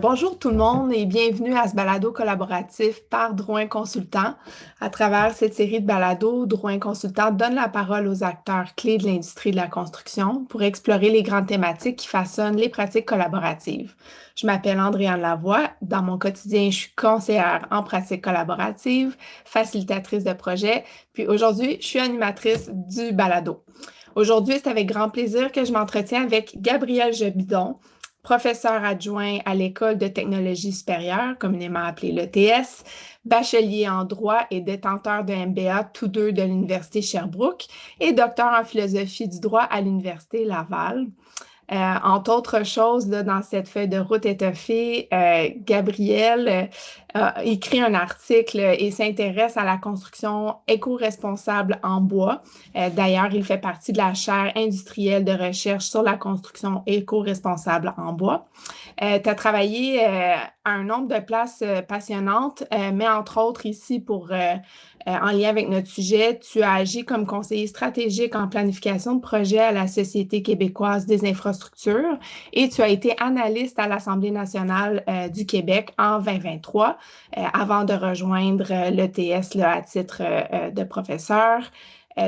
Bonjour tout le monde et bienvenue à ce balado collaboratif par Drouin Consultant. À travers cette série de balados, Drouin Consultant donne la parole aux acteurs clés de l'industrie de la construction pour explorer les grandes thématiques qui façonnent les pratiques collaboratives. Je m'appelle Andréane Lavoie. Dans mon quotidien, je suis conseillère en pratique collaborative, facilitatrice de projet, puis aujourd'hui, je suis animatrice du balado. Aujourd'hui, c'est avec grand plaisir que je m'entretiens avec Gabriel Jobidon, professeur adjoint à l'École de technologie supérieure, communément appelée l'ETS, bachelier en droit et détenteur de MBA, tous deux de l'Université Sherbrooke, et docteur en philosophie du droit à l'Université Laval. Entre autres choses, là, dans cette feuille de route étoffée, Gabriel a écrit un article et s'intéresse à la construction éco-responsable en bois. D'ailleurs, il fait partie de la chaire industrielle de recherche sur la construction éco-responsable en bois. Tu as travaillé à un nombre de places passionnantes, mais entre autres ici en lien avec notre sujet, tu as agi comme conseiller stratégique en planification de projet à la Société québécoise des infrastructures et tu as été analyste à l'Assemblée nationale du Québec en 2023 avant de rejoindre l'ETS là, à titre de professeur.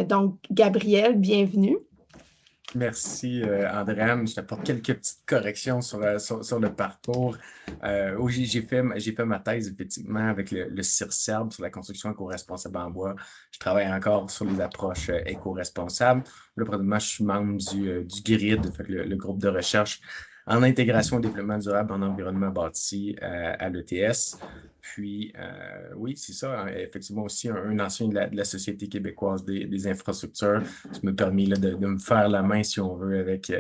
Donc, Gabriel, bienvenue. Merci, Andréane. Je t'apporte quelques petites corrections sur le parcours. Oui, j'ai fait ma thèse, effectivement, avec le CIRSERB sur la construction éco-responsable en bois. Je travaille encore sur les approches éco-responsables. Là, présentement, je suis membre du GRID, fait que le groupe de recherche en intégration et développement durable en environnement bâti à l'ETS. Puis, oui, c'est ça, hein, effectivement aussi un ancien de la Société québécoise des infrastructures. Ça m'a permis là, de me faire la main, si on veut, avec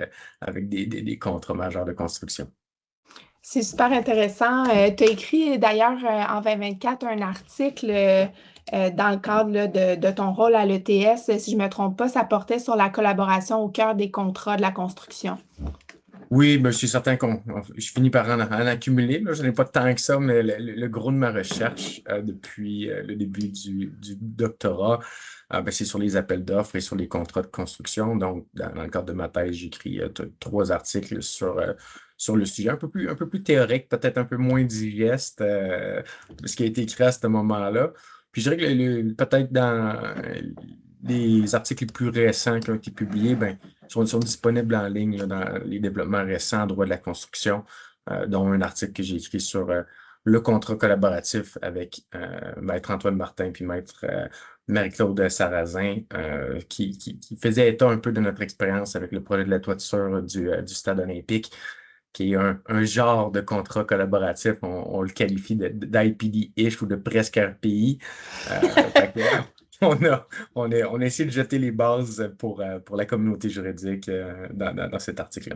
des contrats majeurs de construction. C'est super intéressant. Tu as écrit d'ailleurs en 2024 un article dans le cadre là, de ton rôle à l'ETS. Si je ne me trompe pas, ça portait sur la collaboration au cœur des contrats de la construction. Oui, ben, je suis certain je finis par en accumuler. Là. Je n'ai pas tant que ça, mais le gros de ma recherche depuis le début du doctorat, ben, c'est sur les appels d'offres et sur les contrats de construction. Donc, dans le cadre de ma thèse, j'écris 3 articles sur le sujet, un peu plus théorique, peut-être un peu moins digeste, ce qui a été écrit à ce moment-là. Puis je dirais que peut-être dans les articles les plus récents qui ont été publiés, ben, sont disponibles en ligne là, dans les développements récents en droit de la construction, dont un article que j'ai écrit sur le contrat collaboratif avec Maître Antoine Martin puis Maître Marie-Claude Sarrazin, qui faisait état un peu de notre expérience avec le projet de la toiture du stade olympique, qui est un genre de contrat collaboratif. On le qualifie d'IPD-ish ou de presque RPI. Fait que, on a essayé de jeter les bases pour la communauté juridique dans cet article-là.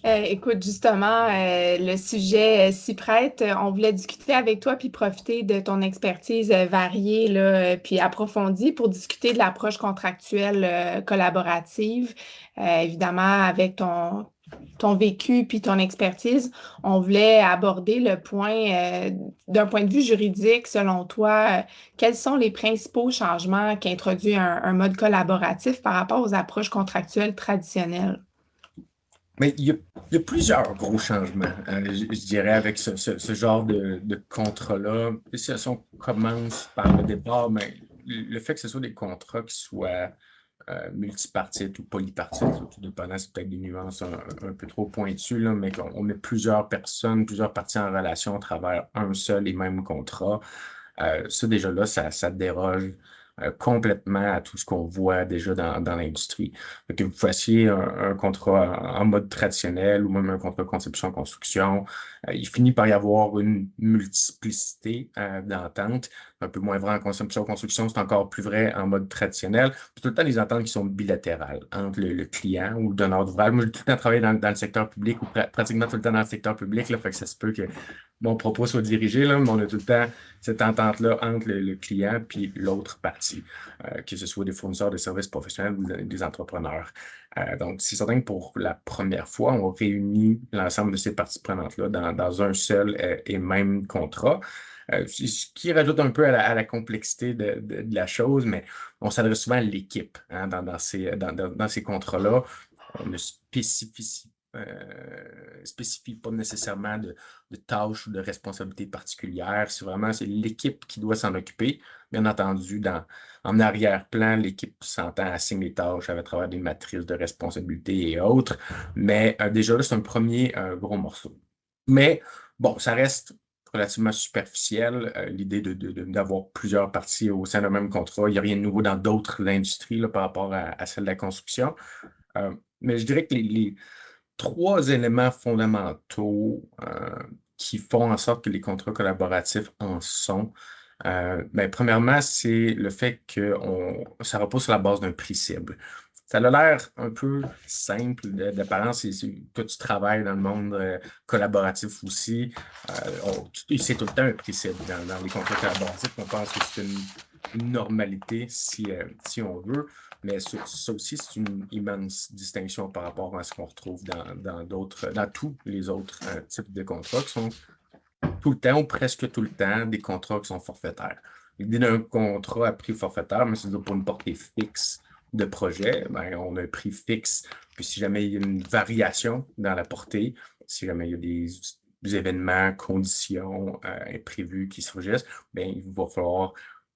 Écoute, justement, le sujet s'y prête. On voulait discuter avec toi puis profiter de ton expertise variée là, puis approfondie pour discuter de l'approche contractuelle collaborative. Évidemment, avec ton vécu puis ton expertise, on voulait aborder le point d'un point de vue juridique, selon toi, quels sont les principaux changements qu'introduit un mode collaboratif par rapport aux approches contractuelles traditionnelles? Mais il y a plusieurs gros changements, je dirais, avec ce genre de contrat-là. Si on commence par le départ, mais le fait que ce soit des contrats qui soient multipartites ou polypartites, tout dépendant, c'est peut-être des nuances un peu trop pointues, là, mais qu'on met plusieurs personnes, plusieurs parties en relation à travers un seul et même contrat. Ça, déjà là, ça déroge complètement à tout ce qu'on voit déjà dans l'industrie. Que vous fassiez un contrat en mode traditionnel ou même un contrat de conception-construction, il finit par y avoir une multiplicité d'ententes. Un peu moins vrai en conception-construction, c'est encore plus vrai en mode traditionnel. Puis tout le temps, les ententes qui sont bilatérales entre le client ou le donneur d'ouvrage. Moi, j'ai tout le temps travaillé dans le secteur public ou pratiquement tout le temps dans le secteur public, là, fait que ça se peut que mon propos soit dirigé, là, mais on a tout le temps cette entente-là entre le client puis l'autre partie, que ce soit des fournisseurs de services professionnels ou des entrepreneurs. Donc, c'est certain que pour la première fois, on réunit l'ensemble de ces parties prenantes-là dans un seul et même contrat. Ce qui rajoute un peu à la complexité de la chose, mais on s'adresse souvent à l'équipe hein, dans ces contrats-là. On ne spécifie pas nécessairement de tâches ou de responsabilités particulières. C'est l'équipe qui doit s'en occuper. Bien entendu, en arrière-plan, l'équipe s'entend, assigne les tâches à travers des matrices de responsabilités et autres. Mais déjà là, c'est un premier gros morceau. Mais bon, ça reste relativement superficiel, l'idée d'avoir plusieurs parties au sein d'un même contrat. Il n'y a rien de nouveau dans d'autres industries là, par rapport à celle de la construction. Mais je dirais que les trois éléments fondamentaux qui font en sorte que les contrats collaboratifs en sont, ben, premièrement, c'est le fait que ça repose sur la base d'un prix cible. Ça a l'air un peu simple d'apparence. Toi, tu travailles dans le monde collaboratif aussi. C'est tout le temps un prix cible dans les contrats collaboratifs. On pense que c'est une normalité si on veut. Mais ça aussi, c'est une immense distinction par rapport à ce qu'on retrouve dans tous les autres types de contrats qui sont tout le temps ou presque tout le temps des contrats qui sont forfaitaires. L'idée d'un contrat à prix forfaitaire, mais c'est pour une portée fixe de projet, ben, on a un prix fixe. Puis si jamais il y a une variation dans la portée, si jamais il y a des événements, conditions imprévus qui surgissent, bien, il va falloir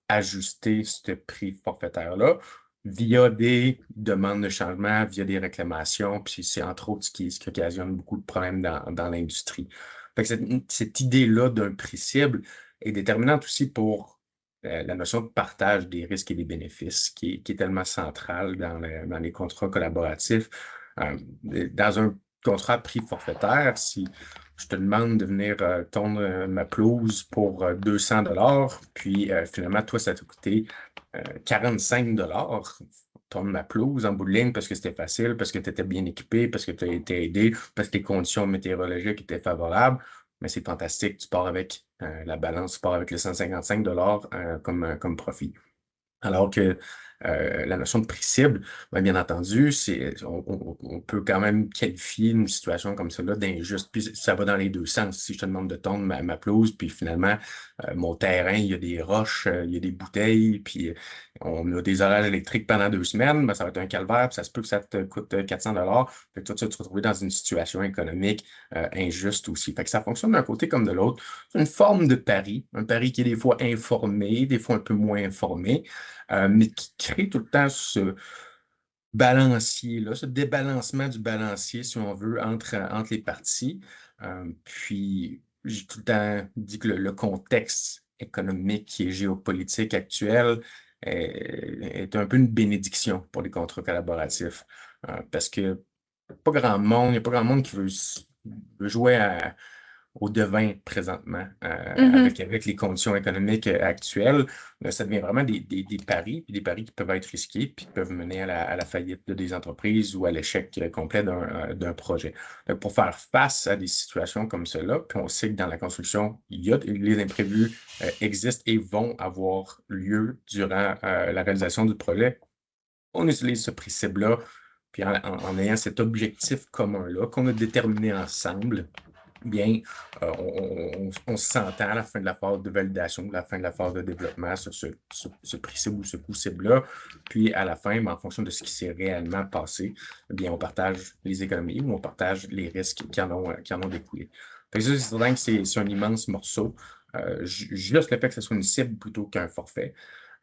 ajuster ce prix forfaitaire-là via des demandes de changement, via des réclamations, puis c'est entre autres ce qui occasionne beaucoup de problèmes dans l'industrie. Fait que cette idée-là d'un prix cible est déterminante aussi pour la notion de partage des risques et des bénéfices, qui est tellement centrale dans les contrats collaboratifs. Dans un contrat à prix forfaitaire, si je te demande de venir tondre ma pelouse pour 200 puis finalement, toi, ça t'a coûté 45 tondre ma pelouse en bout de ligne parce que c'était facile, parce que tu étais bien équipé, parce que tu as été aidé, parce que les conditions météorologiques étaient favorables. Mais c'est fantastique, tu pars avec la balance, tu pars avec les 155 comme profit. Alors que la notion de prix cible, bien entendu, on peut quand même qualifier une situation comme celle-là d'injuste. Puis ça va dans les deux sens. Si je te demande de tondre ma pelouse, puis finalement, mon terrain, il y a des roches, il y a des bouteilles, puis on a des orages électriques pendant 2 semaines, ben, ça va être un calvaire, puis ça se peut que ça te coûte 400 Fait que toi, tu vas te retrouver dans une situation économique injuste aussi. Fait que ça fonctionne d'un côté comme de l'autre. C'est une forme de pari, un pari qui est des fois informé, des fois un peu moins informé. Mais qui crée tout le temps ce balancier-là, ce débalancement du balancier, si on veut, entre les parties. Puis, j'ai tout le temps dit que le contexte économique et géopolitique actuel est un peu une bénédiction pour les contrats collaboratifs. Parce que il n'y a pas grand monde qui veut jouer au devin présentement Mhm. avec les conditions économiques actuelles. Ça devient vraiment des paris, puis des paris qui peuvent être risqués, puis qui peuvent mener à la faillite des entreprises ou à l'échec complet d'un projet. Donc, pour faire face à des situations comme cela, puis on sait que dans la construction, les imprévus existent et vont avoir lieu durant la réalisation du projet. On utilise ce prix cible-là, puis en ayant cet objectif commun-là qu'on a déterminé ensemble, bien, on s'entend à la fin de la phase de validation, à la fin de la phase de développement sur ce prix cible ou ce coût cible-là. Puis à la fin, ben, en fonction de ce qui s'est réellement passé, eh bien, on partage les économies ou on partage les risques qui en ont découlé. Fait que ça, c'est certain que c'est un immense morceau. Juste le fait que ce soit une cible plutôt qu'un forfait.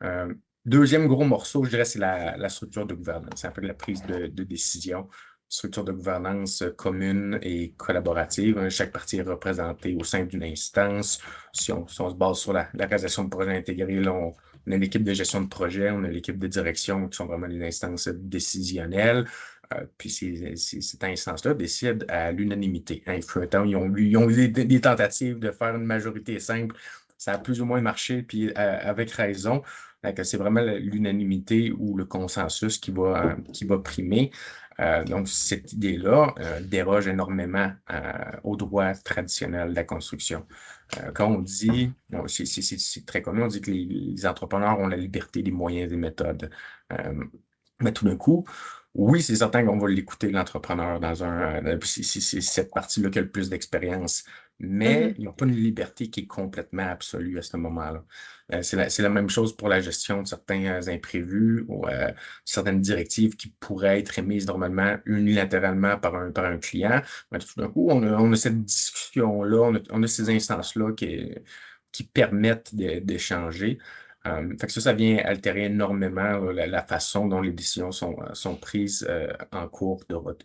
Euh, Deuxième gros morceau, je dirais, c'est la structure de gouvernance, en fait, la prise de décision, structure de gouvernance commune et collaborative. Chaque partie est représentée au sein d'une instance. Si on se base sur la réalisation de projets intégrés, là, on a l'équipe de gestion de projet, on a l'équipe de direction qui sont vraiment des instances décisionnelles. Puis cette instance-là décide à l'unanimité. Hein, il fut un temps, ils ont eu des tentatives de faire une majorité simple. Ça a plus ou moins marché, puis avec raison. C'est vraiment l'unanimité ou le consensus qui va primer. Donc, cette idée-là déroge énormément au droit traditionnel de la construction. Quand on dit, c'est très connu, on dit que les entrepreneurs ont la liberté des moyens et des méthodes. Euh, mais tout d'un coup, oui, c'est certain qu'on va l'écouter, l'entrepreneur, c'est cette partie-là qui a le plus d'expérience. Mais Mhm. ils n'ont pas une liberté qui est complètement absolue à ce moment-là. C'est la même chose pour la gestion de certains imprévus ou certaines directives qui pourraient être émises normalement unilatéralement par un client. Mais tout d'un coup, on a cette discussion-là, on a ces instances-là qui permettent d'échanger. Fait que ça vient altérer énormément là, la façon dont les décisions sont prises en cours de route.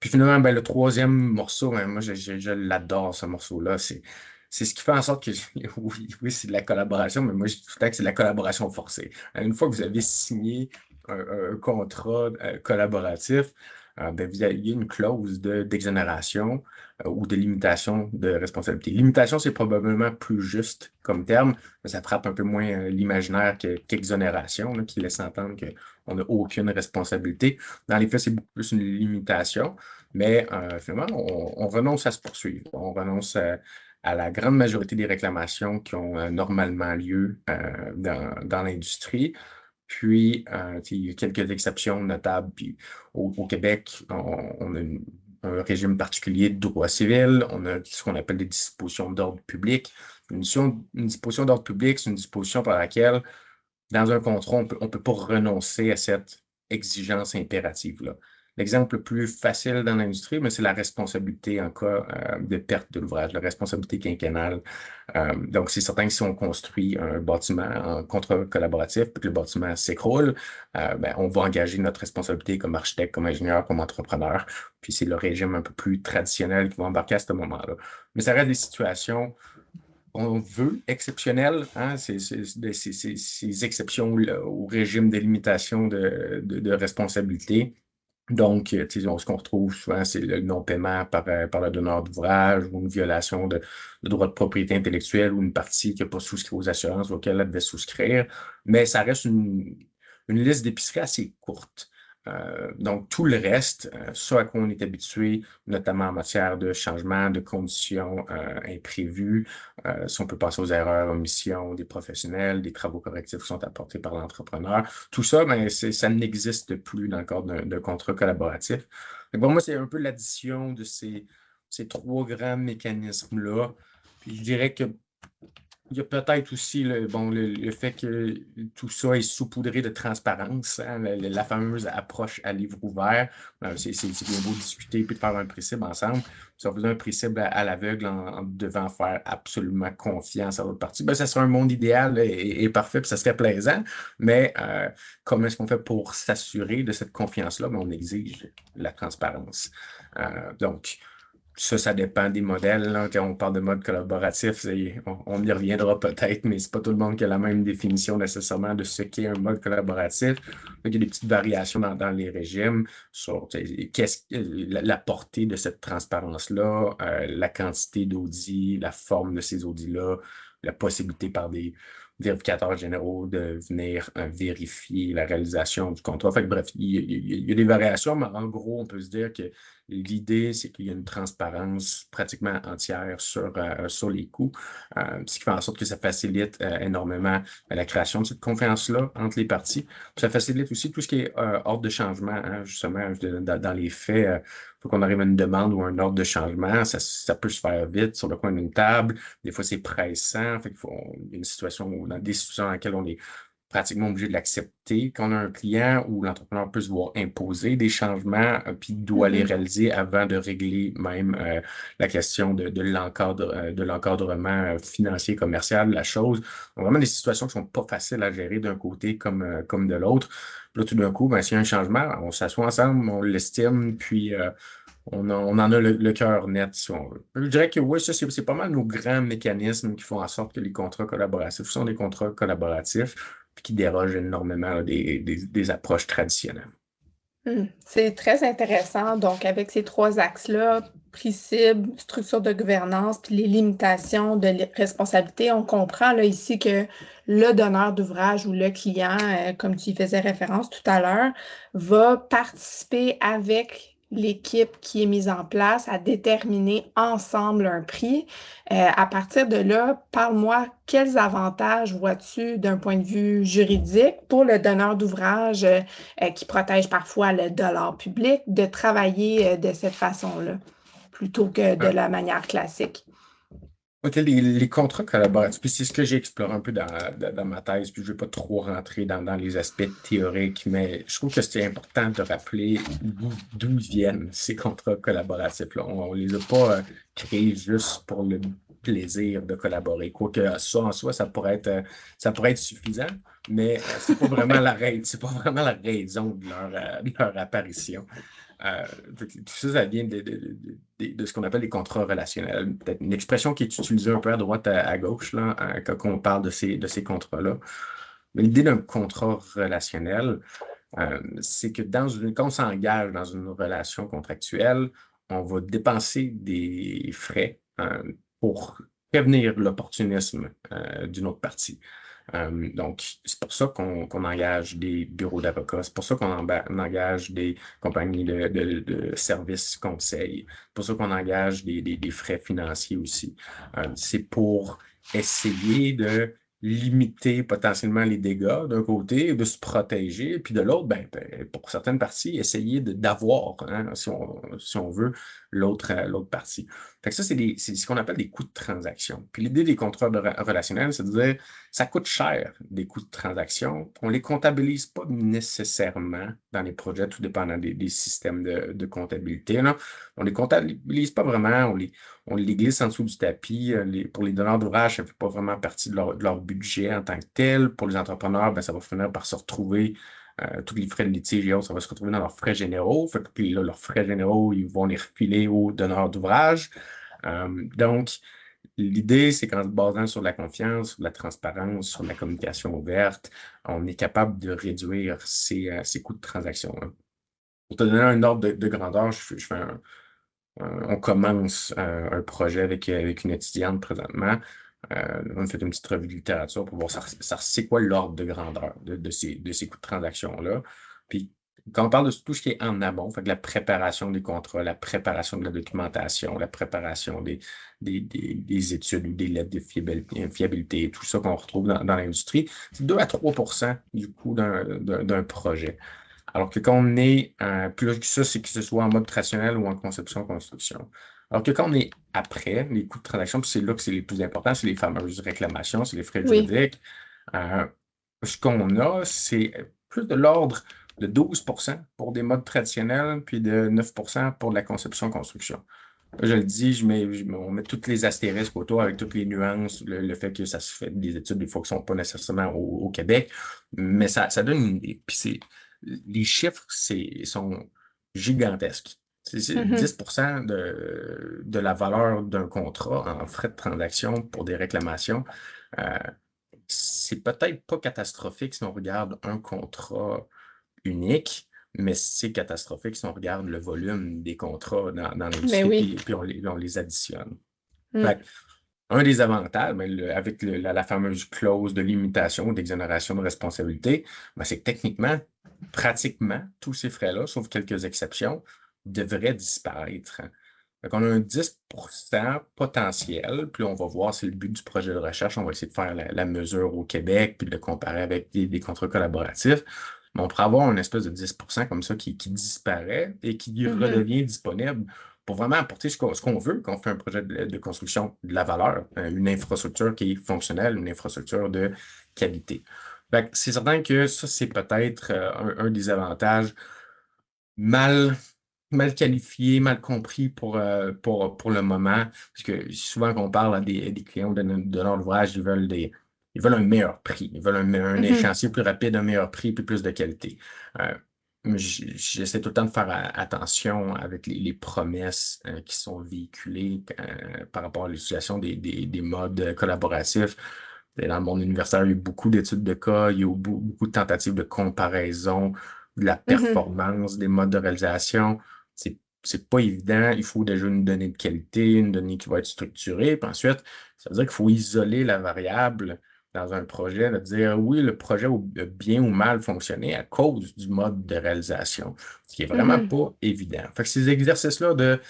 Puis finalement, ben, le troisième morceau, ben, moi, je l'adore, ce morceau-là. C'est ce qui fait en sorte que, oui, c'est de la collaboration, mais moi, je dis tout le temps que c'est de la collaboration forcée. Une fois que vous avez signé un contrat collaboratif, ben, vous avez une clause d'exonération ou de limitation de responsabilité. Limitation, c'est probablement plus juste comme terme, mais ça frappe un peu moins l'imaginaire qu'exonération, là, qui laisse entendre qu'on n'a aucune responsabilité. Dans les faits, c'est beaucoup plus une limitation. Mais finalement, on renonce à se poursuivre. On renonce à la grande majorité des réclamations qui ont normalement lieu dans l'industrie. Puis, il y a quelques exceptions notables. Puis, au Québec, on a un régime particulier de droit civil. On a ce qu'on appelle des dispositions d'ordre public. Une disposition d'ordre public, c'est une disposition par laquelle, dans un contrat, on peut pas renoncer à cette exigence impérative-là. L'exemple le plus facile dans l'industrie, mais c'est la responsabilité en cas de perte de l'ouvrage, la responsabilité quinquennale. Donc, c'est certain que si on construit un bâtiment en contrat collaboratif, puis que le bâtiment s'écroule, ben, on va engager notre responsabilité comme architecte, comme ingénieur, comme entrepreneur. Puis c'est le régime un peu plus traditionnel qui va embarquer à ce moment-là. Mais ça reste des situations on veut exceptionnel, hein, ces exceptions là, au régime de limitation de responsabilité. Donc, ce qu'on retrouve souvent, c'est le non-paiement par le donneur d'ouvrage ou une violation de droit de propriété intellectuelle ou une partie qui n'a pas souscrit aux assurances auxquelles elle devait souscrire. Mais ça reste une liste d'épicerie assez courte. Donc, tout le reste, ce à quoi on est habitué, notamment en matière de changement de conditions imprévues, si on peut passer aux erreurs, omissions des professionnels, des travaux correctifs qui sont apportés par l'entrepreneur, tout ça, ben, ça n'existe plus dans le cadre d'un contrat collaboratif. Donc, pour moi, c'est un peu l'addition de ces trois grands mécanismes-là. Puis je dirais que il y a peut-être aussi le fait que tout ça est saupoudré de transparence, hein, la fameuse approche à livre ouvert. C'est bien beau discuter et de faire un précipe ensemble. Si on faisait un précipe à l'aveugle en devant faire absolument confiance à l'autre partie, ben, ça serait un monde idéal là, et parfait, puis ça serait plaisant. Mais comment est-ce qu'on fait pour s'assurer de cette confiance-là? Ben, on exige la transparence. Donc, ça dépend des modèles, là. Quand on parle de mode collaboratif, on y reviendra peut-être, mais c'est pas tout le monde qui a la même définition nécessairement de ce qu'est un mode collaboratif. Donc, il y a des petites variations dans les régimes sur la portée de cette transparence-là, la quantité d'audits, la forme de ces audits-là, la possibilité par des vérificateurs généraux de venir vérifier la réalisation du contrat. Fait que, bref, il y a des variations, mais en gros, on peut se dire que l'idée, c'est qu'il y a une transparence pratiquement entière sur les coûts, ce qui fait en sorte que ça facilite énormément la création de cette confiance-là entre les parties. Puis ça facilite aussi tout ce qui est ordre de changement, hein, justement, dans les faits. Faut qu'on arrive à une demande ou un ordre de changement, ça peut se faire vite sur le coin d'une table. Des fois, c'est pressant. Fait qu'il faut il y a une situation dans des situations dans lesquelles on est pratiquement obligé de l'accepter. Quand on a un client où l'entrepreneur peut se voir imposer des changements, puis doit les Mhm. réaliser avant de régler même la question de l'encadrement financier, commercial de la chose. Donc, vraiment des situations qui sont pas faciles à gérer d'un côté comme de l'autre. Puis là, tout d'un coup, ben, s'il y a un changement, on s'assoit ensemble, on l'estime, puis on en a le cœur net, si on veut. Je dirais que oui, ça, c'est pas mal nos grands mécanismes qui font en sorte que les contrats collaboratifs sont des contrats collaboratifs puis qui dérogent énormément là, des approches traditionnelles. C'est très intéressant. Donc, avec ces trois axes-là, prix cible, structure de gouvernance, puis les limitations de responsabilité, on comprend là, ici que le donneur d'ouvrage ou le client, comme tu y faisais référence tout à l'heure, va participer avec l'équipe qui est mise en place à déterminer ensemble un prix. À partir de là, parle-moi, quels avantages vois-tu d'un point de vue juridique pour le donneur d'ouvrage qui protège parfois le dollar public de travailler de cette façon-là plutôt que de Euh, la manière classique? OK, les contrats collaboratifs, puis c'est ce que j'ai exploré un peu dans ma thèse, puis je ne vais pas trop rentrer dans les aspects théoriques, mais je trouve que c'est important de rappeler d'où viennent ces contrats collaboratifs-là. On les a pas créés juste pour le plaisir de collaborer. Quoique ça en soi, ça pourrait être suffisant, mais c'est pas vraiment c'est pas vraiment la raison de leur apparition. Euh, Tout ça, ça vient de ce qu'on appelle les contrats relationnels. Peut-être une expression qui est utilisée un peu à droite, à gauche, là, quand on parle de ces contrats-là. Mais l'idée d'un contrat relationnel, c'est que quand on s'engage dans une relation contractuelle, on va dépenser des frais pour prévenir l'opportunisme d'une autre partie. Donc, c'est pour ça qu'on engage des bureaux d'avocats, c'est pour ça on engage des compagnies de services conseils, c'est pour ça qu'on engage des frais financiers aussi. C'est pour essayer de limiter potentiellement les dégâts d'un côté, de se protéger, puis de l'autre, pour certaines parties, essayer d'avoir, hein, si on veut, l'autre partie. Fait que ça, c'est ce qu'on appelle des coûts de transaction. Puis l'idée des contrats relationnels, c'est de dire, ça coûte cher, des coûts de transaction. On ne les comptabilise pas nécessairement dans les projets, tout dépendant des systèmes de comptabilité, là. On ne les comptabilise pas vraiment, on les glisse en dessous du tapis. Pour les donneurs d'ouvrage, ça ne fait pas vraiment partie de leur budget en tant que tel. Pour les entrepreneurs, ça va finir par se retrouver, tous les frais de litige et autres, ça va se retrouver dans leurs frais généraux. Fait que, puis là, leurs frais généraux, ils vont les refiler aux donneurs d'ouvrage. Donc, l'idée, c'est qu'en se basant sur la confiance, sur la transparence, sur la communication ouverte, on est capable de réduire ces coûts de transaction, hein. Pour te donner un ordre de grandeur, je fais on commence un projet avec une étudiante présentement. On a fait une petite revue de littérature pour voir c'est quoi l'ordre de grandeur de ces coûts de transaction-là. Puis quand on parle de tout ce qui est en amont, fait que la préparation des contrats, la préparation de la documentation, la préparation des études ou des lettres de fiabilité, tout ça qu'on retrouve dans l'industrie, c'est 2 à 3 du coût d'un projet. Alors que quand on est, plus que ça, c'est que ce soit en mode traditionnel ou en conception-construction. Alors que quand on est après les coûts de transaction, puis c'est là que c'est les plus importants, c'est les fameuses réclamations, c'est les frais Oui. juridiques. euh, Ce qu'on a, c'est plus de l'ordre de 12% pour des modes traditionnels, puis de 9% pour de la conception-construction. Là, je le dis, on met toutes les astérisques autour avec toutes les nuances, le fait que ça se fait des études des fois qui ne sont pas nécessairement au Québec, mais ça donne une idée. Puis les chiffres sont gigantesques. C'est Mhm. 10% de la valeur d'un contrat en frais de transaction pour des réclamations. Euh, c'est peut-être pas catastrophique si on regarde un contrat unique, mais c'est catastrophique si on regarde le volume des contrats dans Mais l'industrie, oui. puis on les additionne. Mm. Fait que, un des avantages, avec la fameuse clause de limitation ou d'exonération de responsabilité, c'est que techniquement, pratiquement, tous ces frais-là, sauf quelques exceptions, devraient disparaître. Donc, on a un 10% potentiel, puis on va voir, c'est le but du projet de recherche, on va essayer de faire la mesure au Québec, puis de le comparer avec des contrats collaboratifs. Mais on pourrait avoir une espèce de 10% comme ça qui disparaît et qui Mhm. redevient disponible pour vraiment apporter ce qu'on veut quand on fait un projet de construction, de la valeur, une infrastructure qui est fonctionnelle, une infrastructure de qualité. Fait que c'est certain que ça, c'est peut-être un des avantages mal mal qualifié, mal compris pour le moment. Parce que souvent, quand on parle à des clients de leur ouvrage, ils veulent un meilleur prix. Ils veulent un Mhm. échéancier plus rapide, un meilleur prix, puis plus de qualité. Euh, mais j'essaie tout le temps de faire attention avec les promesses qui sont véhiculées par rapport à l'utilisation des modes collaboratifs. Et dans le monde universitaire, il y a eu beaucoup d'études de cas, il y a eu beaucoup de tentatives de comparaison de la Mhm. performance des modes de réalisation. C'est pas évident. Il faut déjà une donnée de qualité, une donnée qui va être structurée. Puis ensuite, ça veut dire qu'il faut isoler la variable dans un projet, de dire oui, le projet a bien ou mal fonctionné à cause du mode de réalisation, ce qui est vraiment Mhm. pas évident. Fait que ces exercices-là de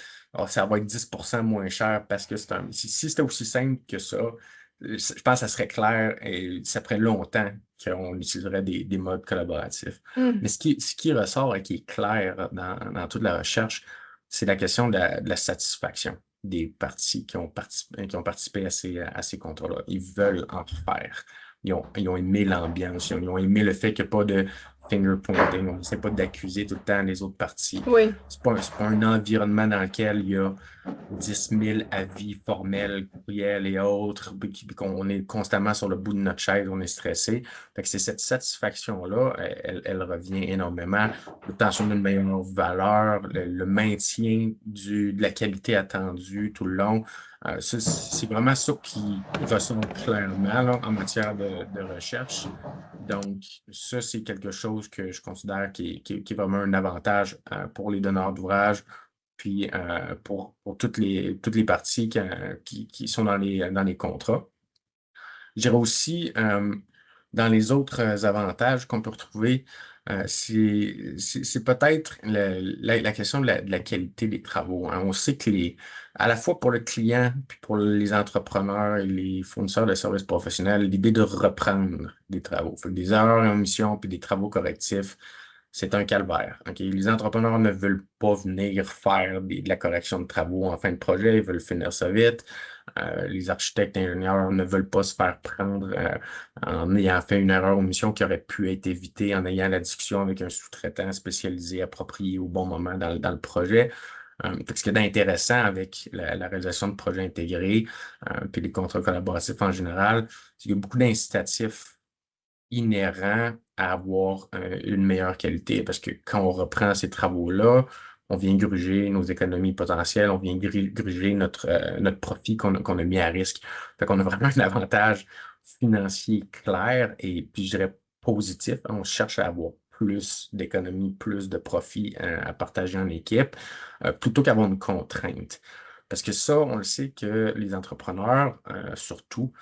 ça va être 10% moins cher parce que si c'était aussi simple que ça, je pense que ça serait clair et ça ferait longtemps qu'on utiliserait des modes collaboratifs. Mhm. Mais ce qui ressort et qui est clair dans toute la recherche, c'est la question de la satisfaction des parties qui ont participé à ces contrats-là. Ils veulent en faire. Ils ont aimé l'ambiance, ils ont aimé le fait qu'il n'y a pas de finger pointing, on n'essaie pas d'accuser tout le temps les autres parties. Oui. C'est pas un environnement dans lequel il y a 10 000 avis formels, courriels et autres, puis qu'on est constamment sur le bout de notre chaise, on est stressé. Fait que c'est cette satisfaction-là, elle revient énormément. L'obtention d'une meilleure valeur, le maintien de la qualité attendue tout le long. Ça, c'est vraiment ça qui ressort clairement là, en matière de recherche. Donc, ça, c'est quelque chose que je considère qui est vraiment un avantage pour les donneurs d'ouvrage, puis pour toutes les parties qui sont dans les contrats. Je dirais aussi, dans les autres avantages qu'on peut retrouver, c'est peut-être la question de la qualité des travaux, hein. On sait que à la fois pour le client, puis pour les entrepreneurs et les fournisseurs de services professionnels, l'idée de reprendre des travaux, fait que des erreurs en mission puis des travaux correctifs, c'est un calvaire. OK? Les entrepreneurs ne veulent pas venir faire de la correction de travaux en fin de projet, ils veulent finir ça vite. Les architectes et ingénieurs ne veulent pas se faire prendre en ayant fait une erreur ou mission qui aurait pu être évitée en ayant la discussion avec un sous-traitant spécialisé, approprié au bon moment dans le projet. Fait que ce qui est intéressant avec la réalisation de projets intégrés, puis les contrats collaboratifs en général, c'est qu'il y a beaucoup d'incitatifs inhérents à avoir une meilleure qualité parce que quand on reprend ces travaux-là, on vient gruger nos économies potentielles, on vient gruger notre profit qu'on a mis à risque. Fait qu'on a vraiment un avantage financier clair et puis je dirais positif. On cherche à avoir plus d'économies, plus de profit à partager en équipe, plutôt qu'avoir une contrainte. Parce que ça, on le sait que les entrepreneurs, surtout,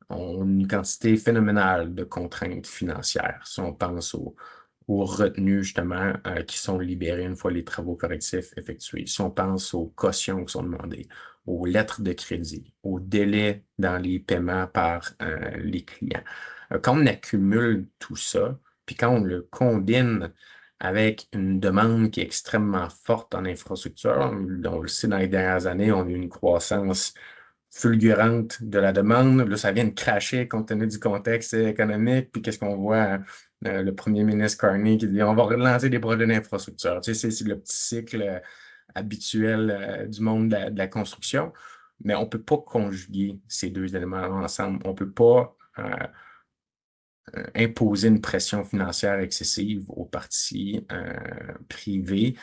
ont une quantité phénoménale de contraintes financières. Si on pense aux retenues, justement, qui sont libérées une fois les travaux correctifs effectués. Si on pense aux cautions qui sont demandées, aux lettres de crédit, aux délais dans les paiements par les clients. Quand on accumule tout ça, puis quand on le combine avec une demande qui est extrêmement forte en infrastructure, on le sait dans les dernières années, on a eu une croissance fulgurante de la demande. Là, ça vient de cracher compte tenu du contexte économique. Puis qu'est-ce qu'on voit? Le premier ministre Carney qui dit on va relancer des projets d'infrastructure. Tu sais, c'est le petit cycle habituel du monde de la construction. Mais on ne peut pas conjuguer ces deux éléments ensemble. On ne peut pas imposer une pression financière excessive aux parties privées,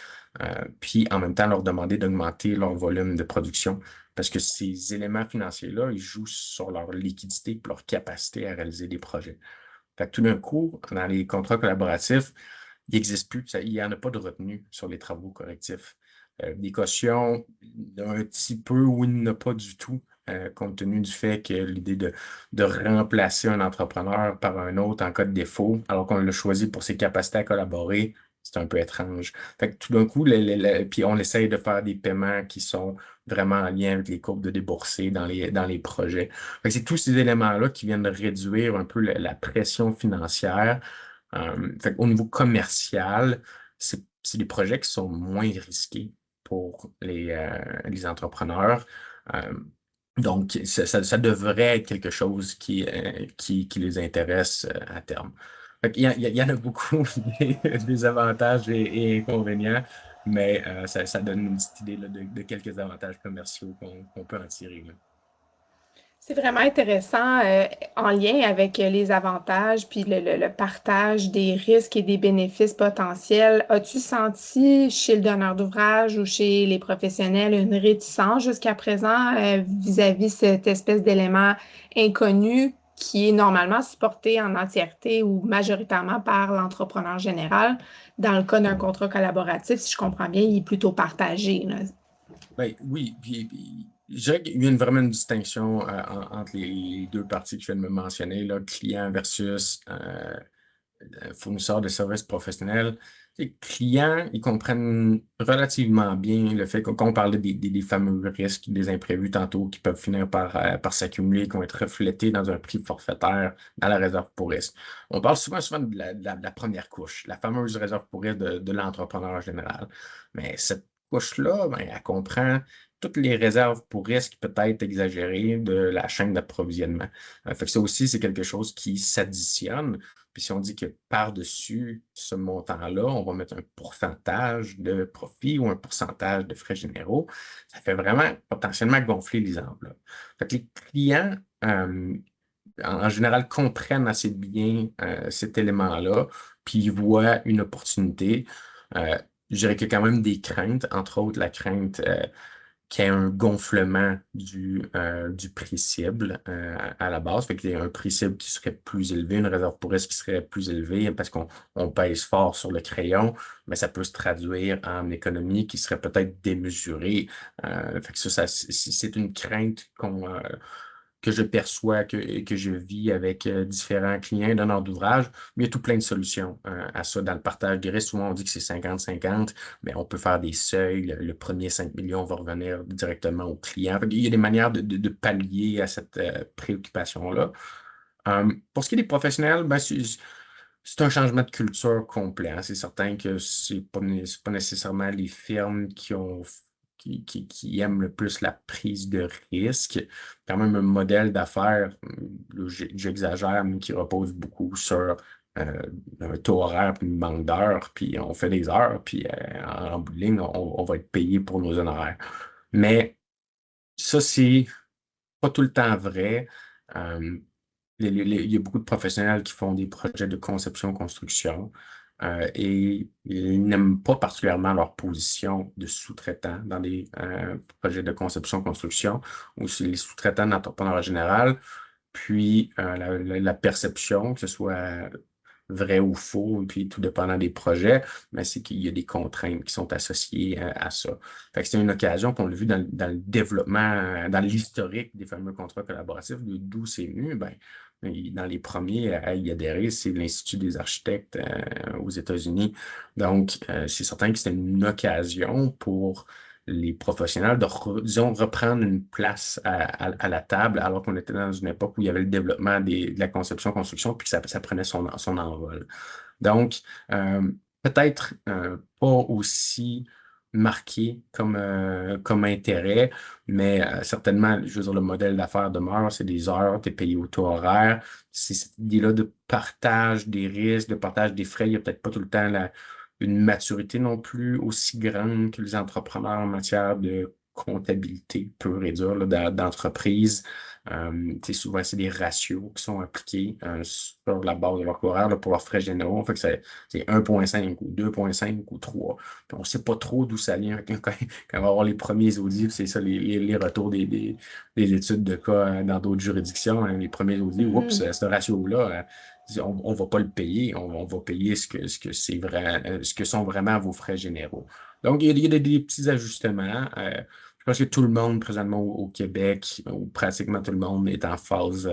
puis en même temps leur demander d'augmenter leur volume de production. Parce que ces éléments financiers-là, ils jouent sur leur liquidité et leur capacité à réaliser des projets. Fait que tout d'un coup, dans les contrats collaboratifs, il n'existe plus, il n'y en a pas de retenue sur les travaux correctifs. Des cautions, un petit peu ou il n'y en a pas du tout, compte tenu du fait que l'idée de remplacer un entrepreneur par un autre en cas de défaut, alors qu'on l'a choisi pour ses capacités à collaborer, c'est un peu étrange. Fait que tout d'un coup, puis on essaye de faire des paiements qui sont vraiment en lien avec les courbes de déboursés dans les projets. Fait que c'est tous ces éléments-là qui viennent de réduire un peu la pression financière. Fait au niveau commercial, c'est des projets qui sont moins risqués pour les entrepreneurs. Euh, donc, ça devrait être quelque chose qui les intéresse à terme. Fait qu'il y en a beaucoup des avantages et inconvénients, mais ça donne une petite idée là, de quelques avantages commerciaux qu'on peut en tirer, là. C'est vraiment intéressant en lien avec les avantages puis le partage des risques et des bénéfices potentiels. As-tu senti chez le donneur d'ouvrage ou chez les professionnels une réticence jusqu'à présent vis-à-vis cette espèce d'élément inconnu qui est normalement supporté en entièreté ou majoritairement par l'entrepreneur général? Dans le cas d'un contrat collaboratif, si je comprends bien, il est plutôt partagé, là. Ben, oui, puis Je dirais qu'il y a vraiment une distinction entre les deux parties que je viens de me mentionner, là, client versus fournisseurs de services professionnels. Les clients, ils comprennent relativement bien le fait qu'on parlait des fameux risques, des imprévus tantôt qui peuvent finir par s'accumuler, qui vont être reflétés dans un prix forfaitaire dans la réserve pour risque. On parle souvent de la première couche, la fameuse réserve pour risque de l'entrepreneur en général. Mais cette couche-là, ben, elle comprend toutes les réserves pour risque peut-être exagérées de la chaîne d'approvisionnement. Fait que ça aussi, c'est quelque chose qui s'additionne. Puis si on dit que par-dessus ce montant-là, on va mettre un pourcentage de profit ou un pourcentage de frais généraux, ça fait vraiment potentiellement gonfler les enveloppes. Fait que les clients, en général, comprennent assez bien cet élément-là, puis ils voient une opportunité. Euh, je dirais qu'il y a quand même des craintes, entre autres la crainte qu'il y ait un gonflement du prix cible à la base. Fait qu'il y a un prix cible qui serait plus élevé, une réserve pour risque qui serait plus élevée parce qu'on pèse fort sur le crayon, mais ça peut se traduire en économie qui serait peut-être démesurée. Fait que ça, c'est une crainte que je perçois, que je vis avec différents clients, donneurs d'ouvrage, mais il y a tout plein de solutions à ça. Dans le partage des risques, souvent on dit que c'est 50-50, mais on peut faire des seuils. Le premier 5 millions va revenir directement au client. Il y a des manières de pallier à cette préoccupation-là. Pour ce qui est des professionnels, ben, c'est un changement de culture complet, hein. C'est certain que c'est pas nécessairement les firmes qui aiment le plus la prise de risque. Quand même un modèle d'affaires, là, j'exagère, mais qui repose beaucoup sur euh, un taux horaire, puis une banque d'heures, puis on fait des heures, puis en bout de ligne, on va être payé pour nos honoraires. Mais ça, c'est pas tout le temps vrai. Euh, il y a beaucoup de professionnels qui font des projets de conception-construction et ils n'aiment pas particulièrement leur position de sous-traitant dans des projets de conception-construction ou c'est les sous-traitants d'entrepreneurs en général. Puis la perception, que ce soit vrai ou faux, et puis tout dépendant des projets, mais c'est qu'il y a des contraintes qui sont associées à ça. Fait que c'est une occasion qu'on l'a vu dans le développement, dans l'historique des fameux contrats collaboratifs, d'où c'est venu, ben, dans les premiers à y adhérer, c'est l'Institut des architectes aux États-Unis. Donc, c'est certain que c'était une occasion pour les professionnels de, disons, reprendre une place à la table, alors qu'on était dans une époque où il y avait le développement de la conception-construction, puis que ça prenait son envol. Donc, peut-être pas aussi marqué comme intérêt, mais certainement, je veux dire, le modèle d'affaires demeure, c'est des heures, tu es payé au taux horaire. C'est cette idée-là de partage des risques, de partage des frais. Il n'y a peut-être pas tout le temps une maturité non plus aussi grande que les entrepreneurs en matière de comptabilité pure et dure là, d'entreprise. Souvent, c'est des ratios qui sont appliqués sur la base de leur horaire là, pour leurs frais généraux. Fait que c'est 1,5 ou 2,5 ou 3. Puis on ne sait pas trop d'où ça vient quand on va avoir les premiers audits. C'est ça, les retours des études de cas dans d'autres juridictions. Hein, les premiers audits, oups, ce ratio-là, on ne va pas le payer, on va payer c'est vrai, ce que sont vraiment vos frais généraux. Donc, il y a des petits ajustements. Je pense que tout le monde présentement au Québec, ou pratiquement tout le monde, est en phase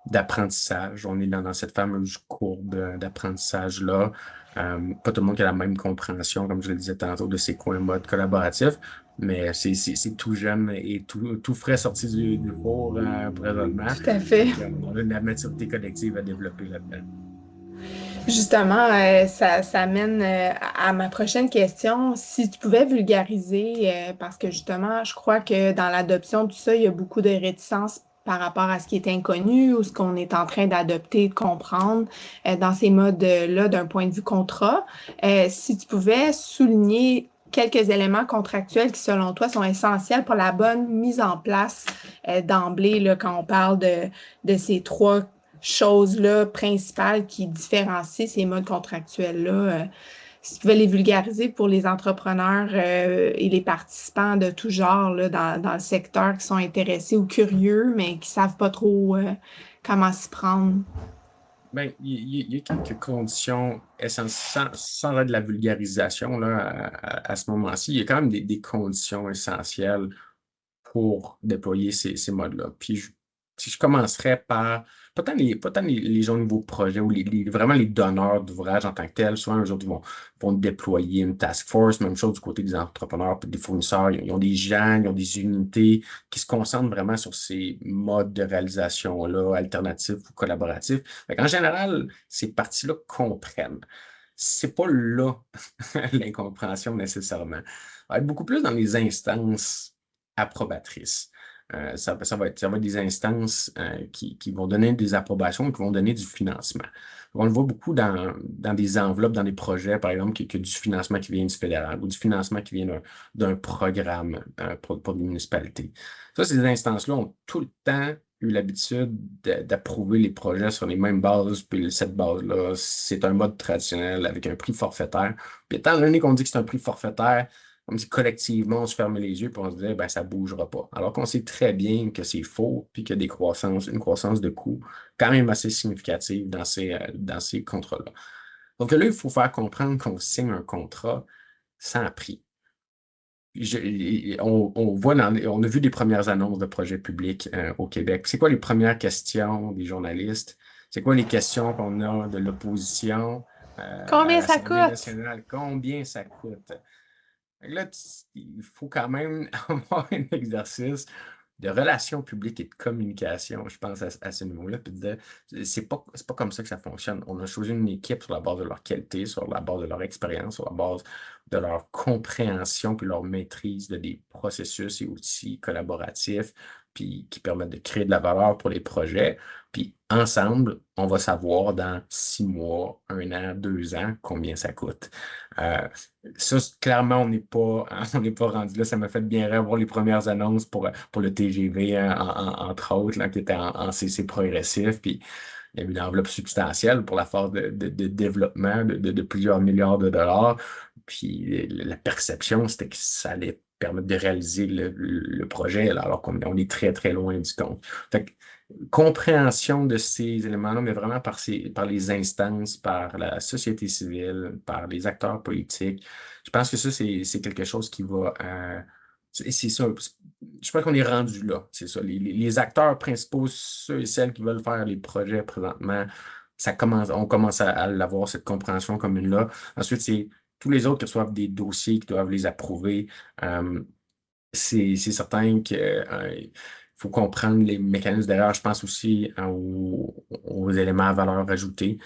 d'apprentissage. On est dans cette fameuse courbe d'apprentissage-là. Pas tout le monde qui a la même compréhension, comme je le disais tantôt, de c'est quoi un mode collaboratif, mais c'est tout jeune et tout frais sorti du four présentement. Tout à fait. On a de la maturité collective à développer là-dedans. Justement, ça mène à ma prochaine question. Si tu pouvais vulgariser, parce que justement, je crois que dans l'adoption, tout ça, il y a beaucoup de réticence par rapport à ce qui est inconnu ou ce qu'on est en train d'adopter, de comprendre dans ces modes-là d'un point de vue contrat. Si tu pouvais souligner quelques éléments contractuels qui, selon toi, sont essentiels pour la bonne mise en place d'emblée, là, quand on parle de ces trois choses-là principales qui différencient ces modes contractuels-là. Si tu pouvais les vulgariser pour les entrepreneurs et les participants de tout genre là, dans le secteur qui sont intéressés ou curieux, mais qui ne savent pas trop comment s'y prendre. Ben, il y a quelques conditions essentielles, sans être de la vulgarisation là, à ce moment-ci. Il y a quand même des conditions essentielles pour déployer ces modes-là. Puis, si je commencerais par, pas tant les gens au niveau projet ou vraiment les donneurs d'ouvrages en tant que tels, souvent, eux autres, vont déployer une task force, même chose du côté des entrepreneurs et des fournisseurs. Ils ont des gens, ils ont des unités qui se concentrent vraiment sur ces modes de réalisation-là, alternatifs ou collaboratifs. En général, ces parties-là comprennent. C'est pas là l'incompréhension nécessairement. Ça va être beaucoup plus dans les instances approbatrices. Ça va être des instances qui vont donner des approbations, qui vont donner du financement. On le voit beaucoup dans des enveloppes, dans des projets, par exemple, que du financement qui vient du fédéral ou du financement qui vient d'un programme pour des municipalités. Ça, ces instances-là ont tout le temps eu l'habitude d'approuver les projets sur les mêmes bases, puis cette base-là, c'est un mode traditionnel avec un prix forfaitaire. Puis étant donné qu'on dit que c'est un prix forfaitaire, comme si collectivement, on se ferme les yeux et on se dit, ben, ça ne bougera pas. Alors qu'on sait très bien que c'est faux, puis qu'il y a une croissance de coûts quand même assez significative dans ces contrats-là. Donc là, il faut faire comprendre qu'on signe un contrat sans prix. On a vu des premières annonces de projets publics au Québec. C'est quoi les premières questions des journalistes? C'est quoi les questions qu'on a de l'opposition à Combien ça l'Assemblée coûte? nationale? Combien ça coûte? Là, il faut quand même avoir un exercice de relations publiques et de communication, je pense, à ce niveau-là, puis de dire, c'est pas comme ça que ça fonctionne. On a choisi une équipe sur la base de leur qualité, sur la base de leur expérience, sur la base de leur compréhension puis leur maîtrise des processus et outils collaboratifs, puis qui permettent de créer de la valeur pour les projets. Puis ensemble, on va savoir dans 6 mois, 1 an, 2 ans, combien ça coûte. Euh, Ça, clairement, on n'est pas rendu là. Ça m'a fait bien rire voir les premières annonces pour le TGV, hein, entre autres, là, qui était en CC progressif. Puis il y a eu une enveloppe substantielle pour la phase de développement de plusieurs milliards de dollars. Puis la perception, c'était que ça allait permettre de réaliser le projet, là, alors qu'on est très, très loin du compte. Fait que, compréhension de ces éléments-là, mais vraiment par les instances, par la société civile, par les acteurs politiques. Je pense que ça, c'est quelque chose qui va. C'est ça. Je pense qu'on est rendu là. C'est ça. Les acteurs principaux, ceux et celles qui veulent faire les projets présentement, on commence à l'avoir, cette compréhension commune-là. Ensuite, c'est tous les autres qui reçoivent des dossiers qui doivent les approuver. Euh, c'est certain qu'il faut comprendre les mécanismes derrière. Je pense aussi aux éléments à valeur ajoutée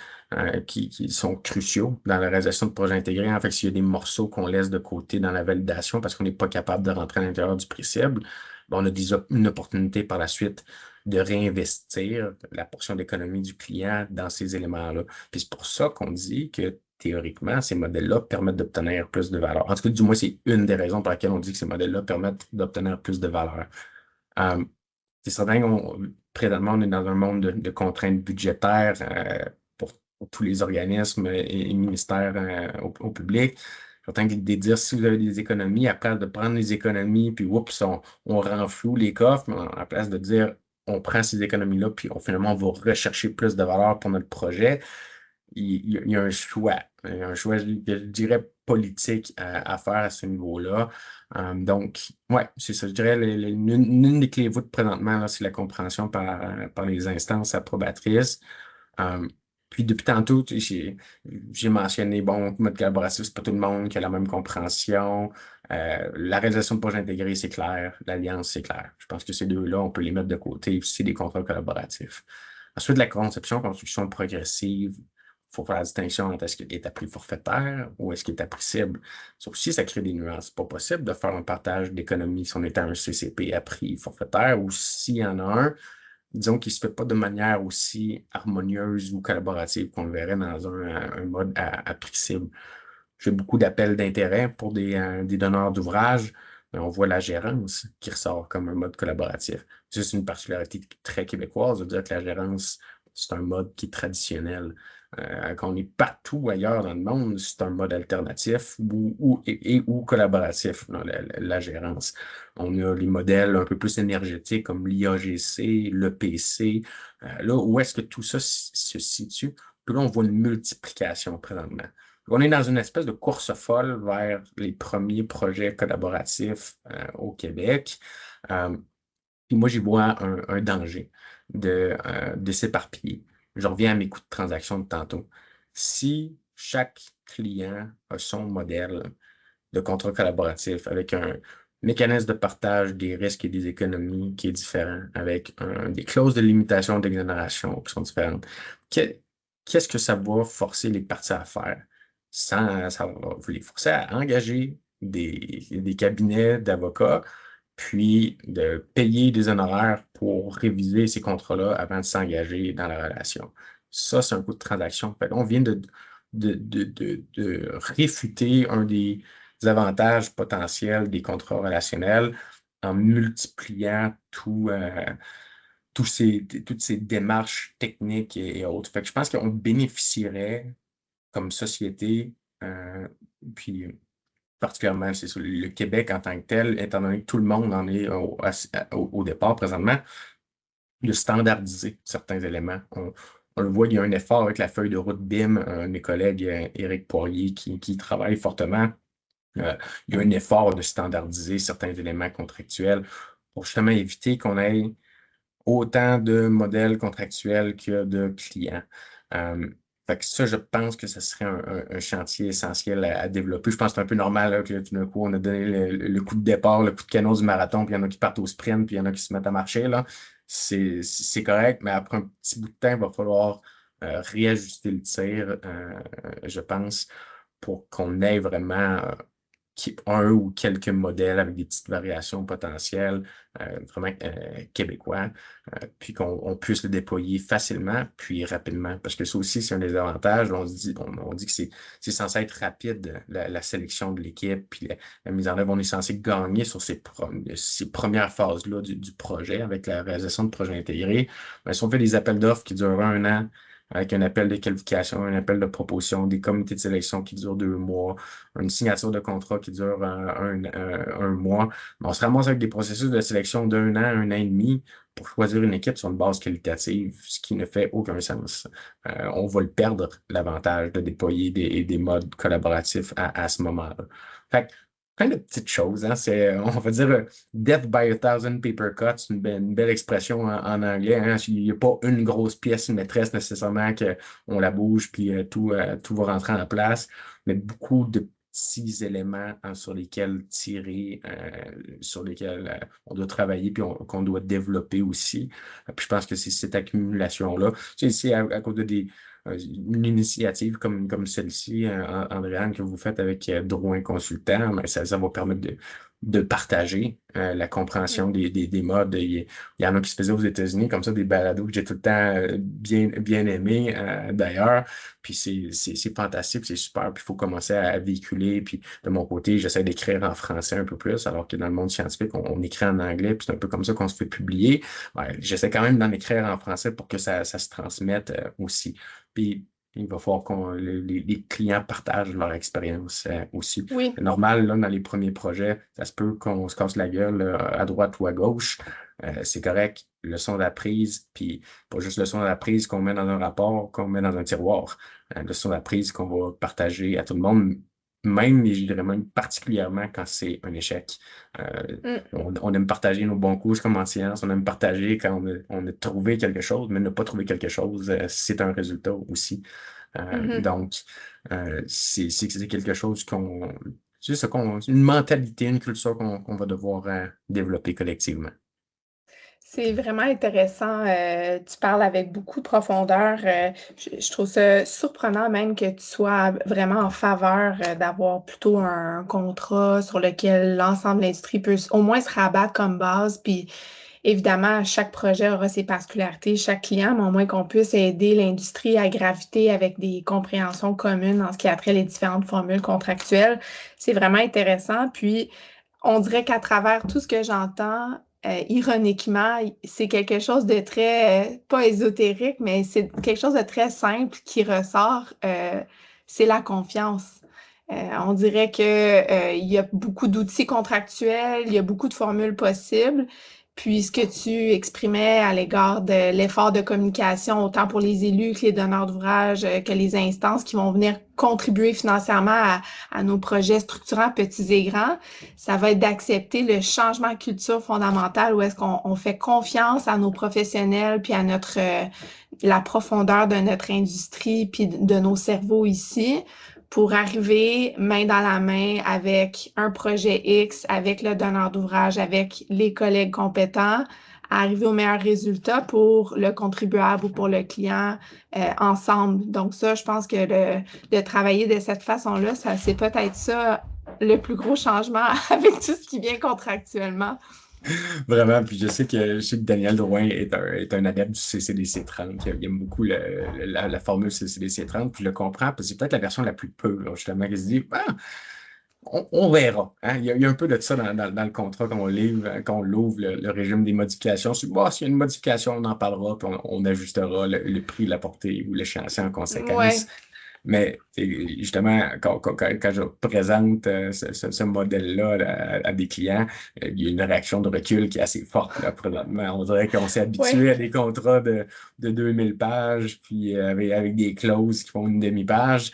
qui sont cruciaux dans la réalisation de projets intégrés. En fait, s'il y a des morceaux qu'on laisse de côté dans la validation parce qu'on n'est pas capable de rentrer à l'intérieur du prix cible, ben, on a une opportunité par la suite de réinvestir la portion d'économie du client dans ces éléments-là. Puis c'est pour ça qu'on dit que théoriquement, ces modèles-là permettent d'obtenir plus de valeur. En tout cas, du moins, c'est une des raisons pour lesquelles on dit que ces modèles-là permettent d'obtenir plus de valeur. Euh, c'est certain qu'on présentement, on est dans un monde de contraintes budgétaires pour tous les organismes et ministères au public. Certain que de dire si vous avez des économies, à place de prendre les économies, puis oups, on rend flou les coffres, mais à place de dire on prend ces économies-là, puis finalement, on va rechercher plus de valeur pour notre projet, il y a un choix. Il y a un choix, je dirais, politique à faire à ce niveau-là. Donc, ouais, c'est ça. Je dirais l'une des clés de voûte présentement, là, c'est la compréhension par les instances approbatrices. Euh, Puis depuis tantôt, j'ai mentionné, bon, mode collaboratif, c'est pas tout le monde qui a la même compréhension. La réalisation de projets intégrés, c'est clair. L'alliance, c'est clair. Je pense que ces deux-là, on peut les mettre de côté, c'est des contrats collaboratifs. Ensuite, la conception, construction progressive, il faut faire la distinction entre est-ce qu'il est à prix forfaitaire ou est-ce qu'il est à prix cible. Ça aussi, ça crée des nuances. C'est pas possible de faire un partage d'économie si on est à un CCP à prix forfaitaire ou s'il y en a un, disons qu'il ne se fait pas de manière aussi harmonieuse ou collaborative qu'on le verrait dans un mode à prix cible. J'ai beaucoup d'appels d'intérêt pour des donneurs d'ouvrages, mais on voit la gérance qui ressort comme un mode collaboratif. Ça, c'est une particularité très québécoise de dire que la gérance, c'est un mode qui est traditionnel. Quand on est partout ailleurs dans le monde, c'est un mode alternatif ou collaboratif dans la gérance. On a les modèles un peu plus énergétiques comme l'IAGC, l'EPC. Là, où est-ce que tout ça se situe? Puis là, on voit une multiplication présentement. On est dans une espèce de course folle vers les premiers projets collaboratifs au Québec. Euh, Puis moi, j'y vois un danger de s'éparpiller. Je reviens à mes coûts de transaction de tantôt. Si chaque client a son modèle de contrat collaboratif avec un mécanisme de partage des risques et des économies qui est différent, avec des clauses de limitation d'exonération qui sont différentes, que- qu'est-ce que ça va forcer les parties à faire? Ça va les forcer à engager des cabinets d'avocats, puis de payer des honoraires pour réviser ces contrats-là avant de s'engager dans la relation. Ça, c'est un coût de transaction. Fait qu'on vient de réfuter un des avantages potentiels des contrats relationnels en multipliant toutes ces démarches techniques et autres. Fait que je pense qu'on bénéficierait comme société, puis particulièrement c'est sur le Québec en tant que tel, étant donné que tout le monde en est au départ présentement, de standardiser certains éléments. On le voit, il y a un effort avec la feuille de route BIM, un de mes collègues, Éric Poirier, qui travaille fortement. Il y a un effort de standardiser certains éléments contractuels pour justement éviter qu'on ait autant de modèles contractuels que de clients. Euh, Fait que ça, je pense que ce serait un chantier essentiel à développer. Je pense que c'est un peu normal là, que tout d'un coup, on a donné le coup de départ, le coup de canon du marathon, puis il y en a qui partent au sprint, puis il y en a qui se mettent à marcher, là. C'est correct, mais après un petit bout de temps, il va falloir réajuster le tir, je pense, pour qu'on ait vraiment un ou quelques modèles avec des petites variations potentielles, vraiment québécois, puis qu'on puisse le déployer facilement, puis rapidement. Parce que ça aussi, c'est un des avantages. On dit que c'est censé être rapide, la sélection de l'équipe, puis la mise en œuvre. On est censé gagner sur ces premières phases-là du projet avec la réalisation de projets intégrés. Mais si on fait des appels d'offres qui durent un an, avec un appel de qualification, un appel de proposition, des comités de sélection qui durent 2 mois, une signature de contrat qui dure un mois. On se ramasse avec des processus de sélection d'un an et demi pour choisir une équipe sur une base qualitative, ce qui ne fait aucun sens. On va le perdre, l'avantage de déployer des modes collaboratifs à ce moment-là. Fait que, plein de petites choses, hein. On va dire, death by a thousand paper cuts, une belle expression en anglais, hein. Il n'y a pas une grosse pièce maîtresse nécessairement qu'on la bouge puis tout va rentrer en place, mais beaucoup de petits éléments sur lesquels tirer, sur lesquels on doit travailler puis qu'on doit développer aussi. Puis je pense que c'est cette accumulation-là. Tu sais, c'est à cause de une initiative comme celle-ci, Andréane, que vous faites avec Drouin Consultant, mais ça va permettre de partager la compréhension des modes. Il y en a qui se faisaient aux États-Unis, comme ça, des balados que j'ai tout le temps bien aimé d'ailleurs. Puis c'est fantastique, c'est super. Puis il faut commencer à véhiculer. Puis de mon côté, j'essaie d'écrire en français un peu plus, alors que dans le monde scientifique, on écrit en anglais. Puis c'est un peu comme ça qu'on se fait publier. Ouais, j'essaie quand même d'en écrire en français pour que ça se transmette aussi. Puis il va falloir que les clients partagent leur expérience aussi. Oui. C'est normal, là, dans les premiers projets, ça se peut qu'on se casse la gueule à droite ou à gauche. C'est correct. Leçon d'apprise, puis pas juste leçon d'apprise qu'on met dans un rapport, qu'on met dans un tiroir. Leçon d'apprise qu'on va partager à tout le monde, même, et je dirais même particulièrement quand c'est un échec. Mm. On aime partager nos bons coups comme en science, on aime partager quand on a trouvé quelque chose, mais ne pas trouver quelque chose, c'est un résultat aussi. Mhm. Donc, c'est quelque chose c'est ça une mentalité, une culture qu'on va devoir développer collectivement. C'est vraiment intéressant. Tu parles avec beaucoup de profondeur. Je trouve ça surprenant même que tu sois vraiment en faveur d'avoir plutôt un contrat sur lequel l'ensemble de l'industrie peut au moins se rabattre comme base. Puis évidemment, chaque projet aura ses particularités, chaque client, mais au moins qu'on puisse aider l'industrie à graviter avec des compréhensions communes en ce qui a trait les différentes formules contractuelles. C'est vraiment intéressant. Puis on dirait qu'à travers tout ce que j'entends, ironiquement, c'est quelque chose de très, pas ésotérique, mais c'est quelque chose de très simple qui ressort, c'est la confiance. On dirait que, il y a beaucoup d'outils contractuels, il y a beaucoup de formules possibles, Puis ce que tu exprimais à l'égard de l'effort de communication, autant pour les élus que les donneurs d'ouvrage, que les instances qui vont venir contribuer financièrement à nos projets structurants, petits et grands, ça va être d'accepter le changement de culture fondamentale où est-ce qu'on fait confiance à nos professionnels puis à la profondeur de notre industrie puis de nos cerveaux ici pour arriver main dans la main avec un projet X, avec le donneur d'ouvrage, avec les collègues compétents, à arriver au meilleur résultat pour le contribuable ou pour le client ensemble. Donc ça, je pense que de travailler de cette façon-là, ça c'est peut-être ça le plus gros changement avec tout ce qui vient contractuellement. Vraiment, puis je sais que Daniel Drouin est un adepte du CCDC 30. Il aime beaucoup la formule CCDC 30, puis je le comprends, parce que c'est peut-être la version la plus pure, justement, qui se dit, ah, on verra. Hein. Il y a un peu de ça dans le contrat quand on l'ouvre, le régime des modifications. Bon, s'il y a une modification, on en parlera, puis on ajustera le prix, la portée ou l'échéancier en conséquence. Ouais, Mais justement, quand je présente ce modèle-là à des clients, il y a une réaction de recul qui est assez forte là, présentement. On dirait qu'on s'est habitué ouais. à des contrats de 2000 pages, puis avec des clauses qui font une demi-page.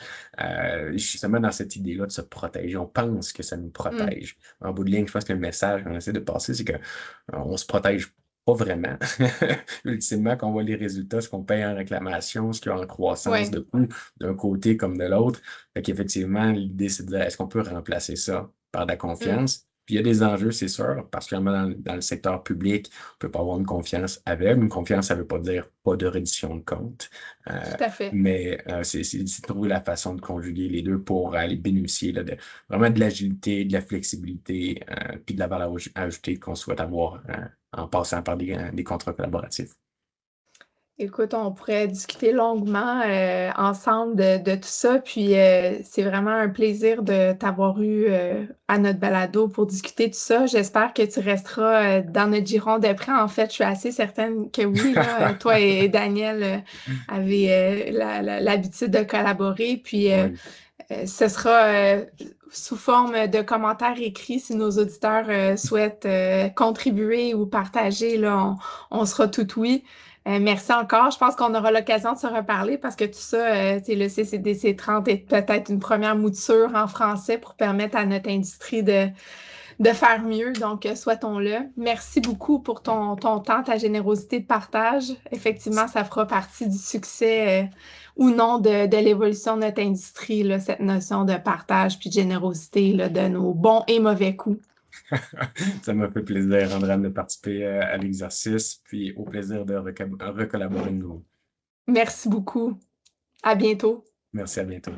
Justement, dans cette idée-là de se protéger, on pense que ça nous Mm. protège. En bout de ligne, je pense que le message qu'on essaie de passer, c'est qu'on se protège pas vraiment. Ultimement, quand on voit les résultats, ce qu'on paye en réclamation, ce qu'il y a en croissance Ouais. de coûts d'un côté comme de l'autre. Fait qu'effectivement, l'idée, c'est de dire, est-ce qu'on peut remplacer ça par de la Mm. confiance? Puis il y a des enjeux, c'est sûr, particulièrement dans le secteur public, on ne peut pas avoir une confiance aveugle. Une confiance, ça ne veut pas dire pas de reddition de compte. Tout à fait. Mais c'est de trouver la façon de conjuguer les deux pour aller bénéficier là, vraiment de l'agilité, de la flexibilité, puis de la valeur ajoutée qu'on souhaite avoir en passant par des contrats collaboratifs. Écoute, on pourrait discuter longuement ensemble de tout ça, puis c'est vraiment un plaisir de t'avoir eu à notre balado pour discuter de tout ça. J'espère que tu resteras dans notre giron de près. En fait, je suis assez certaine que oui, là, toi et Daniel avez l'habitude de collaborer, puis Oui. ce sera sous forme de commentaires écrits si nos auditeurs souhaitent contribuer ou partager, là, on sera tout oui. Merci encore. Je pense qu'on aura l'occasion de se reparler parce que tout ça, le CCDC 30 est peut-être une première mouture en français pour permettre à notre industrie de faire mieux. Donc, souhaitons-le. Merci beaucoup pour ton temps, ta générosité de partage. Effectivement, ça fera partie du succès ou non de l'évolution de notre industrie, là, cette notion de partage puis de générosité là, de nos bons et mauvais coups. Ça m'a fait plaisir, Andréane, de participer à l'exercice, puis au plaisir de recollaborer de nouveau. Merci beaucoup. À bientôt. Merci, à bientôt.